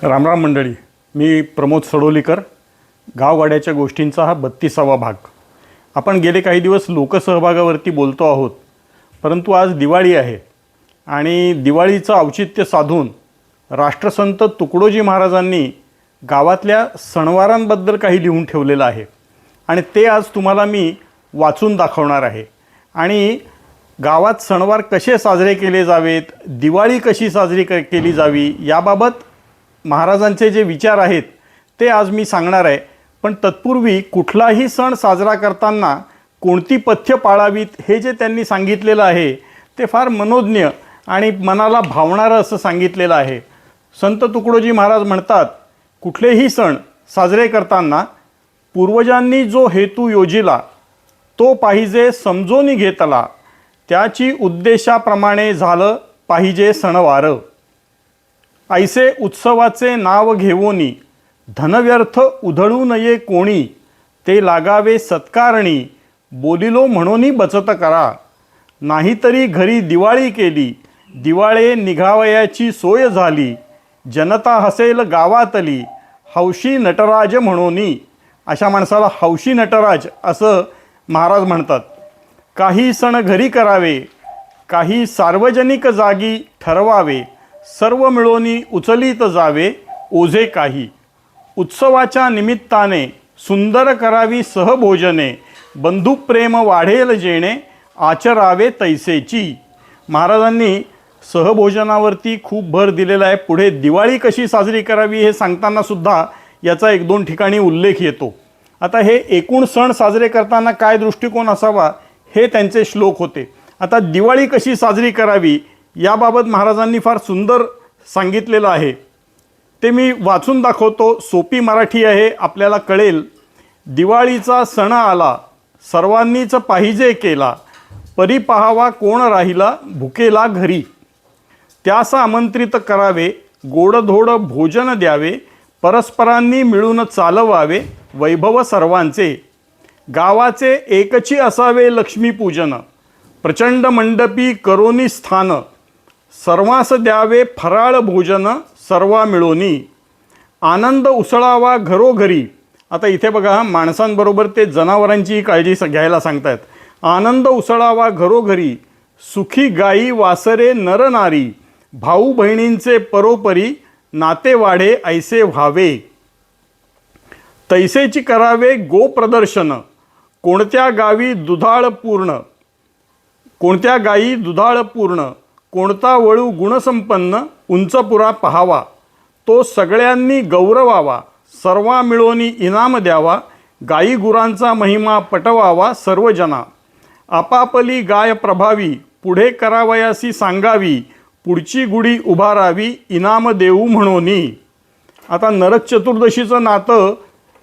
रामराम मंडळी, मी प्रमोद सडोलीकर. गावगाड्याच्या गोष्टींचा हा 32वा भाग. आपण गेले काही दिवस लोकसहभागावरती बोलतो आहोत, परंतु आज दिवाळी आहे आणि दिवाळीचं औचित्य साधून राष्ट्रसंत तुकडोजी महाराजांनी गावातल्या सणवारांबद्दल काही लिहून ठेवलेलं आहे आणि ते आज तुम्हाला मी वाचून दाखवणार आहे. आणि गावात सणवार कसे साजरे केले जावेत, दिवाळी कशी साजरी केली जावी याबाबत महाराजांचे जे विचार आहेत ते आज मी सांगणार आहे. पण तत्पूर्वी कुठलाही सण साजरा करताना कोणती पथ्य पाळावीत हे जे त्यांनी सांगितलेलं आहे ते फार मनोज्ञ आणि मनाला भावणारं असं सांगितलेलं आहे. संत तुकडोजी महाराज म्हणतात, कुठलेही सण साजरे करताना पूर्वजांनी जो हेतू योजिला तो पाहिजे समजोनी घेतला, त्याची उद्देशाप्रमाणे झालं पाहिजे सणवार. ऐसे उत्सवाचे नाव घेवोनी धनव्यर्थ उधळू नये कोणी, ते लागावे सत्कारणी बोलिलो म्हणून बचत करा. नाहीतरी घरी दिवाळी केली, दिवाळे निघावयाची सोय झाली, जनता हसेल गावातली हौशी नटराज म्हणूनी. अशा माणसाला हौशी नटराज असं महाराज म्हणतात. काही सण घरी करावे, काही सार्वजनिक जागी ठरवावे, सर्व मिळोनी उचलीत जावे ओझे काही. उत्सवाच्या निमित्ताने सुंदर करावी सहभोजने, बंधुप्रेम वाढेल जेणे आचरावे तैसेची. महाराजांनी सहभोजनावरती खूप भर दिलेला आहे. पुढे दिवाळी कशी साजरी करावी हे सांगताना सुद्धा याचा 1-2 ठिकाणी उल्लेख येतो. आता हे एकूण सण साजरे करताना काय दृष्टिकोन असावा हे त्यांचे श्लोक होते. आता दिवाळी कशी साजरी करावी याबाबत महाराजांनी फार सुंदर सांगितलेलं आहे. ते मी वाचून दाखवतो. सोपी मराठी आहे, आपल्याला कळेल. दिवाळीचा सण आला, सर्वांनीच पाहिजे केला, परी पहावा कोण राहिला भुकेला घरी. त्यास आमंत्रित करावे, गोडधोड भोजन द्यावे, परस्परांनी मिळून चालवावे वैभव सर्वांचे. गावाचे एकची असावे लक्ष्मीपूजन, प्रचंड मंडपी करोनी स्थान, सर्वांस द्यावे फराळ भोजन सर्वा मिळोनी. आनंद उसळावा घरोघरी. आता इथे बघा, माणसांबरोबर ते जनावरांचीही काळजी घ्यायला सांगतायत. आनंद उसळावा घरोघरी, सुखी गायी वासरे नरनारी, भाऊ बहिणींचे परोपरी, नाते वाढे ऐसे व्हावे. तैसेची करावे गोप्रदर्शन, कोणत्या गावी दुधाळ पूर्ण, कोणत्या गायी दुधाळ पूर्ण, कोणता वळू गुणसंपन्न उंचपुरा पहावा, तो सगळ्यांनी गौरवावा, सर्वा मिळोनी इनाम द्यावा, गायी गुरांचा महिमा पटवावा सर्वजना. आपापली गाय प्रभावी, पुढे करावयासी सांगावी, पुढची गुढी उभारावी इनाम देऊ म्हणोनी. आता नरक चतुर्दशीचं नातं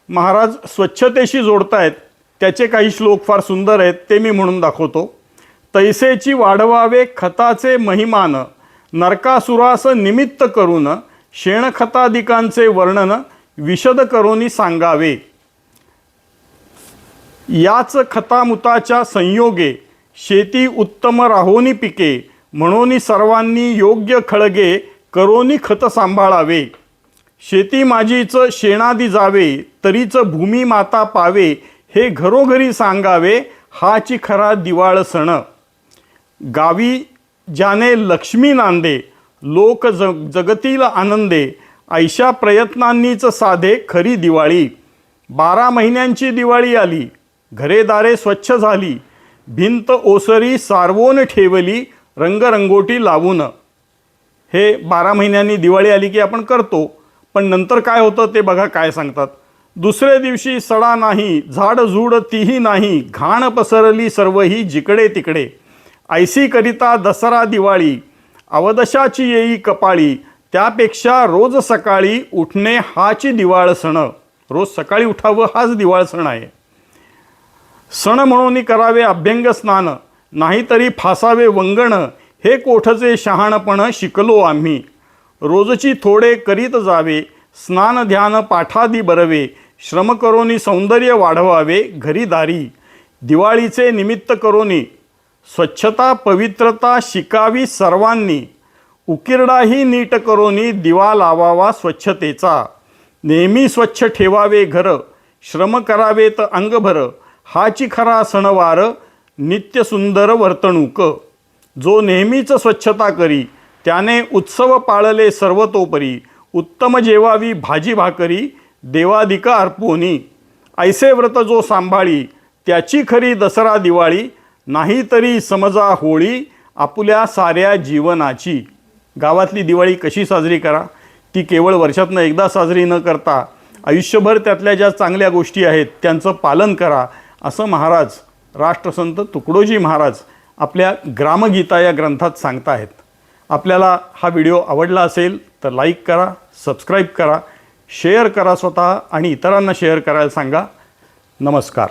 महाराज स्वच्छतेशी जोडतायत. त्याचे काही श्लोक फार सुंदर आहेत, ते मी म्हणून दाखवतो. तैसेची वाढवावे खताचे महिमान, नरकासुरास निमित्त करून, शेणखतादिकांचे वर्णन विशद करोनी सांगावे. याच खतामुताच्या संयोगे, शेती उत्तम राहोनी पिके, म्हणून सर्वांनी योग्य खळगे करोनी खत सांभाळावे. शेती माझीच शेणादी जावे, तरीच भूमी माता पावे, हे घरोघरी सांगावे हाची खरा दिवाळ सण. गावी ज्याने लक्ष्मी नांदे, लोक जगतील आनंदे, ऐशा प्रयत्नांनीच साधे खरी दिवाळी. 12 महिन्यांची दिवाळी आली, घरेदारे स्वच्छ झाली, भिंत ओसरी सारवून ठेवली, रंगरंगोटी लावून. हे 12 महिन्यांनी दिवाळी आली की आपण करतो, पण नंतर काय होतं ते बघा काय सांगतात. दुसरे दिवशी सडा नाही, झाडझूड तीही नाही, घाण पसरली सर्वही जिकडे तिकडे. ऐसी करिता दसरा दिवाळी, अवदशाची येई कपाळी, त्यापेक्षा रोज सकाळी उठणे हाची दिवाळ सण. रोज सकाळी उठावं हाच दिवाळ सण आहे. सण म्हणून करावे अभ्यंग स्नान, नाहीतरी फासावे वंगण, हे कोठचे शहाणपण शिकलो आम्ही. रोजची थोडे करीत जावे, स्नान ध्यान पाठादी बरवे, श्रम करोनी सौंदर्य वाढवावे घरीदारी. दिवाळीचे निमित्त करोनी स्वच्छता पवित्रता शिकावी सर्वांनी, उकिरडाही नीट करोनी दिवा लावावा स्वच्छतेचा. नेहमी स्वच्छ ठेवावे घर, श्रम करावेत अंगभर. हाची खरा सणवार, नित्य सुंदर वर्तणूक. जो नेहमीच स्वच्छता करी, त्याने उत्सव पाळले सर्वतोपरी. उत्तम जेवावी भाजी भाकरी, देवादिक अर्पोनी. ऐसे व्रत जो सांभाळी, त्याची खरी दसरा दिवाळी. नाहीतरी समजा होळी, आपुल्या साऱ्या जीवनाची. गावातली दिवाळी कशी साजरी करा, ती केवळ वर्षातनं एकदा साजरी न करता आयुष्यभर त्यातल्या ज्या चांगल्या गोष्टी आहेत त्यांचं पालन करा, असं महाराज राष्ट्रसंत तुकडोजी महाराज आपल्या ग्रामगीता या ग्रंथात सांगताहेत. आपल्याला हा व्हिडिओ आवडला असेल तर लाईक करा, सबस्क्राईब करा, शेअर करा स्वतः आणि इतरांना शेअर करायला सांगा. नमस्कार.